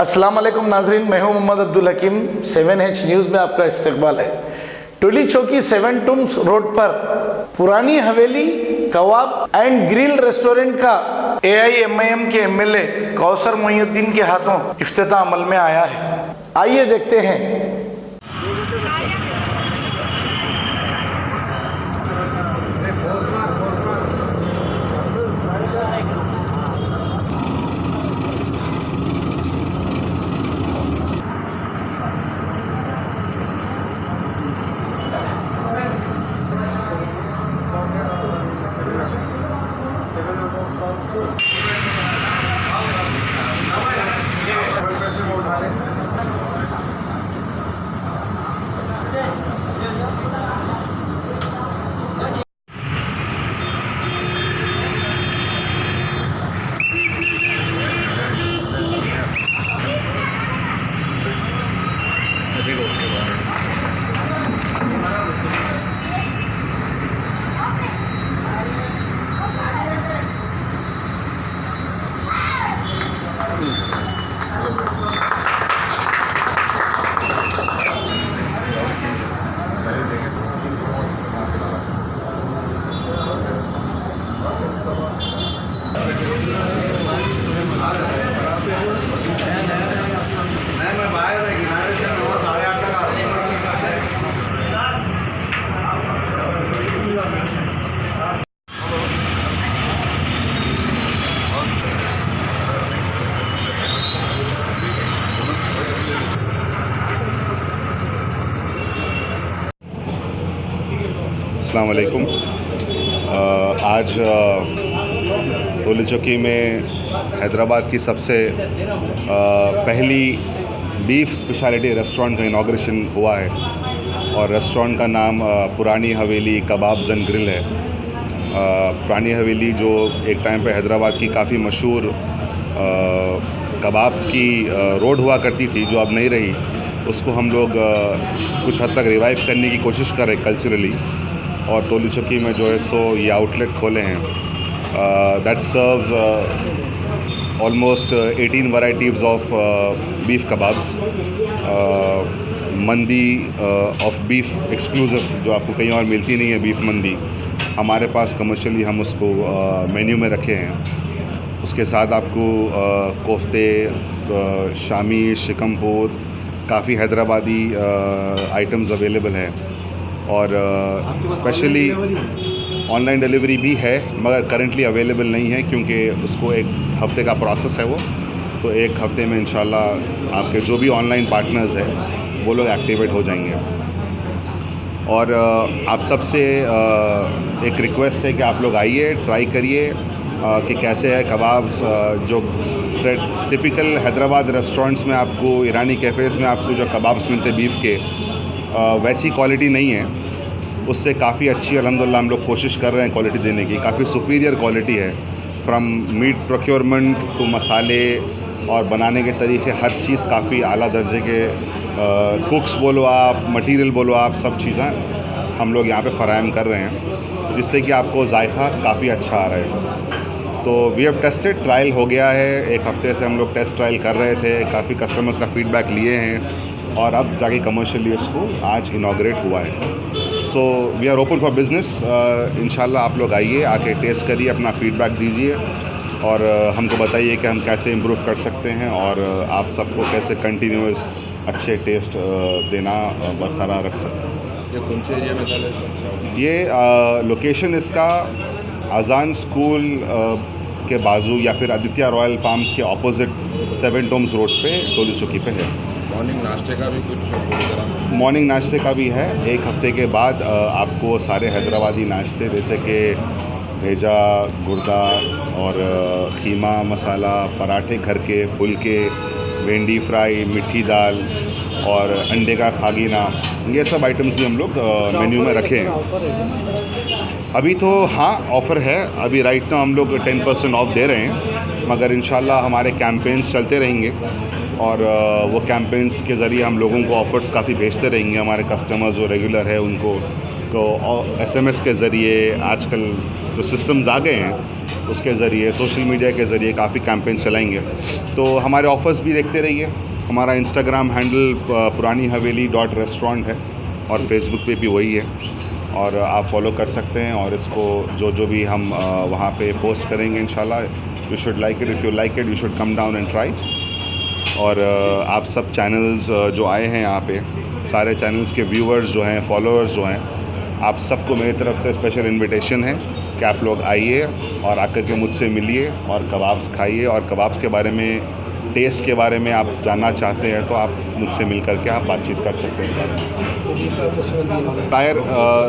अस्सलाम वालेकुम नाजरीन, मैं हूं मोहम्मद अब्दुल हकीम। 7H न्यूज़ में आपका इस्तकबाल है। टोली चौकी 7 टूम्स रोड पर पुरानी हवेली कबाब एंड ग्रिल रेस्टोरेंट का AIMIM के MLA कौसर मोइनुद्दीन के हाथों इफ्तिताह अमल में आया है। आइए देखते हैं। अस्सलाम वालेकुम। आज टोली चौकी में हैदराबाद की सबसे पहली बीफ स्पेशलिटी रेस्टोरेंट का इनाग्रेशन हुआ है और रेस्टोरेंट का नाम पुरानी हवेली कबाब्स एंड ग्रिल है। पुरानी हवेली जो एक टाइम पे हैदराबाद की काफ़ी मशहूर कबाब्स की रोड हुआ करती थी, जो अब नहीं रही, उसको हम लोग कुछ हद तक रिवाइव करने की कोशिश कर रहे कल्चरली। और टोली चौकी में जो है सो ये आउटलेट खोले हैं that serves almost 18 varieties of beef kebabs, मंदी ऑफ बीफ एक्सक्लूसिव, जो आपको कहीं और मिलती नहीं है। बीफ मंदी हमारे पास कमर्शियली हम उसको मेन्यू में रखे हैं। उसके साथ आपको कोफ्ते, शामी, शिकमपुर, काफ़ी हैदराबादी आइटम्स अवेलेबल हैं। और स्पेशली ऑनलाइन डिलीवरी भी है, मगर करंटली अवेलेबल नहीं है क्योंकि उसको एक हफ़्ते का प्रोसेस है वो। तो एक हफ़्ते में इंशाल्लाह आपके जो भी ऑनलाइन पार्टनर्स हैं वो लोग एक्टिवेट हो जाएंगे। और आप सबसे एक रिक्वेस्ट है कि आप लोग आइए, ट्राई करिए कि कैसे है कबाब्स। जो टिपिकल हैदराबाद रेस्टोरेंट्स में आपको, ईरानी कैफ़ेज़ में आपको जो कबाब्स मिलते बीफ के, वैसी क्वालिटी नहीं है। उससे काफ़ी अच्छी अल्हम्दुलिल्लाह हम लोग कोशिश कर रहे हैं क्वालिटी देने की। काफ़ी सुपीरियर क्वालिटी है, फ्रॉम मीट प्रोक्योरमेंट टू मसाले और बनाने के तरीके, हर चीज़ काफ़ी आला दर्जे के। कुक्स बोलो आप, मटेरियल बोलो आप, सब चीज़ें हम लोग यहाँ पे फ़राहम कर रहे हैं, जिससे कि आपको जायका काफ़ी अच्छा आ रहा है। तो वी हैव टेस्टेड, ट्रायल हो गया है। एक हफ़्ते से हम लोग टेस्ट ट्रायल कर रहे थे, काफ़ी कस्टमर्स का फ़ीडबैक लिए हैं और अब जाके कमर्शियली इसको आज इनाग्रेट हुआ है। So we are open for business. इंशाल्लाह आप लोग आइए, आके टेस्ट करिए, अपना फ़ीडबैक दीजिए और हमको बताइए कि हम कैसे इम्प्रूव कर सकते हैं और आप सबको कैसे कंटिन्यूस अच्छे टेस्ट देना बरकरार रख सकते हैं। ये कौन से एरिया में है? ये लोकेशन इसका अजान स्कूल के बाजू या फिर आदित्य रॉयल पाम्स के ऑपोजिट 7 टूम्स रोड पे टोली चौकी पे है। मॉर्निंग नाश्ते का भी कुछ? मॉर्निंग नाश्ते का भी है। एक हफ़्ते के बाद आपको सारे हैदराबादी नाश्ते जैसे कि भेजा, गुर्दा और कीमा मसाला, पराठे घर के, फुलके, भिंडी फ्राई, मिठी दाल और अंडे का खागीना, ये सब आइटम्स भी हम लोग मेन्यू में रखे हैं। अभी तो हाँ ऑफ़र है, अभी राइट नाउ हम लोग 10% ऑफ दे रहे हैं, मगर इंशाल्लाह हमारे कैंपेन्स चलते रहेंगे और वो कैंपेन्स के ज़रिए हम लोगों को ऑफ़र्स काफ़ी भेजते रहेंगे। हमारे कस्टमर्स जो रेगुलर है उनको तो SMS के ज़रिए आजकल जो सिस्टम्स आ गए हैं उसके ज़रिए सोशल मीडिया के ज़रिए काफ़ी कैंपेन चलाएंगे। तो हमारे ऑफ़र्स भी देखते रहिए। हमारा इंस्टाग्राम हैंडल पुरानी हवेली .restaurant है और फेसबुक पे भी वही है और आप फॉलो कर सकते हैं। और इसको जो भी हम वहाँ पे पोस्ट करेंगे इंशाल्लाह you should like it. If you like it you should come down and try it. और आप सब चैनल्स जो आए हैं यहाँ पे, सारे चैनल्स के व्यूअर्स जो हैं, फॉलोअर्स जो हैं, आप सबको मेरी तरफ से स्पेशल इनविटेशन है कि आप लोग आइए और आकर के मुझसे मिलिए और कबाब्स खाइए। और कबाब्स के बारे में, टेस्ट के बारे में आप जानना चाहते हैं तो आप मुझसे मिल करके आप बातचीत कर सकते हैं। टायर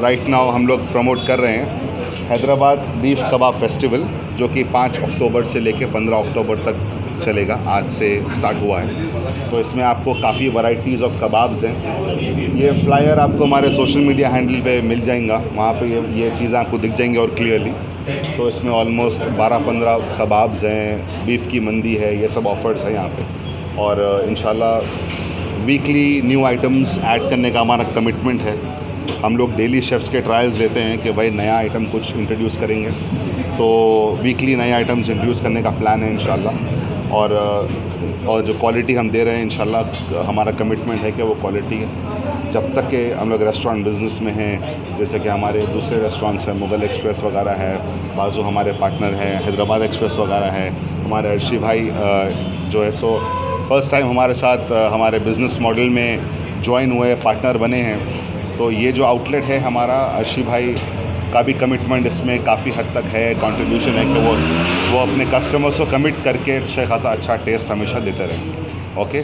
राइट नाउ हम लोग प्रमोट कर रहे हैं हैदराबाद बीफ कबाब फेस्टिवल, जो कि 5 अक्टूबर से लेकर 15 अक्टूबर तक चलेगा। आज से स्टार्ट हुआ है। तो इसमें आपको काफ़ी वैरायटीज़ ऑफ कबाब्स हैं। ये फ्लायर आपको हमारे सोशल मीडिया हैंडल पे मिल जाएगा, वहाँ पे ये चीज़ें आपको दिख जाएंगी और क्लियरली। तो इसमें ऑलमोस्ट 12-15 कबाब्स हैं, बीफ की मंदी है, ये सब ऑफ़र्स हैं यहाँ पे। और इंशाल्लाह वीकली न्यू आइटम्स ऐड करने का हमारा कमिटमेंट है। हम लोग डेली शेफ्स के ट्रायल्स लेते हैं कि भाई नया आइटम कुछ इंट्रोड्यूस करेंगे, तो वीकली नए आइटम्स इंट्रोड्यूस करने का प्लान है इंशाल्लाह। और जो क्वालिटी हम दे रहे हैं इंशाल्लाह हमारा कमिटमेंट है कि वो क्वालिटी जब तक के हम लोग रेस्टोरेंट बिज़नेस में हैं, जैसे कि हमारे दूसरे रेस्टोरेंट्स हैं, मुग़ल एक्सप्रेस वगैरह है, बाजू हमारे पार्टनर हैं, हैदराबाद एक्सप्रेस वगैरह है, हमारे अर्शी भाई जो है सो फर्स्ट टाइम हमारे साथ हमारे बिज़नेस मॉडल में ज्वाइन हुए, पार्टनर बने हैं। तो ये जो आउटलेट है हमारा, अर्शी भाई का भी कमिटमेंट इसमें काफ़ी हद तक है, कंट्रीब्यूशन है कि वो अपने कस्टमर्स को कमिट करके अच्छा खासा अच्छा टेस्ट हमेशा देते रहें। ओके,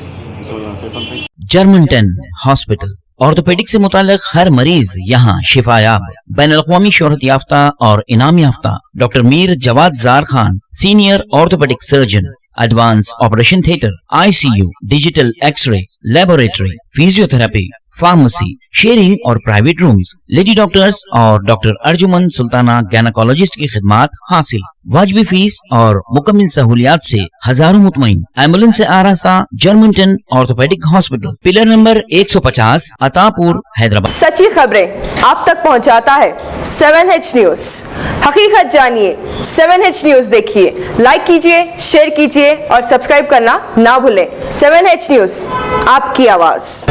जर्मनटन हॉस्पिटल ऑर्थोपेडिक से मुताल्लिक हर मरीज यहाँ शिफायाब। बैनुल-अक़वामी शोहरत याफ्ता और इनाम याफ्ता doctor Mir Jawad Zar Khan, senior orthopaedic surgeon, advance operation theatre, ICU, digital X ray, laboratory, physiotherapy, pharmacy, sharing और प्राइवेट रूम्स, लेडी डॉक्टर्स और डॉक्टर अर्जुमन सुल्ताना गैनकोलॉजिस्ट की खिदमात हासिल। वाजिबी फीस और मुकम्मल सहूलियात से हजारों मुतमईन। एम्बुलेंस से आरास्ता Germanton orthopaedic hospital, pillar number 150, Attapur, Hyderabad. सच्ची खबरें आप तक पहुंचाता है 7H न्यूज। हकीकत जानिए, 7H न्यूज देखिए, लाइक कीजिए, शेयर कीजिए और सब्सक्राइब करना ना भूलें। 7H न्यूज, आपकी आवाज।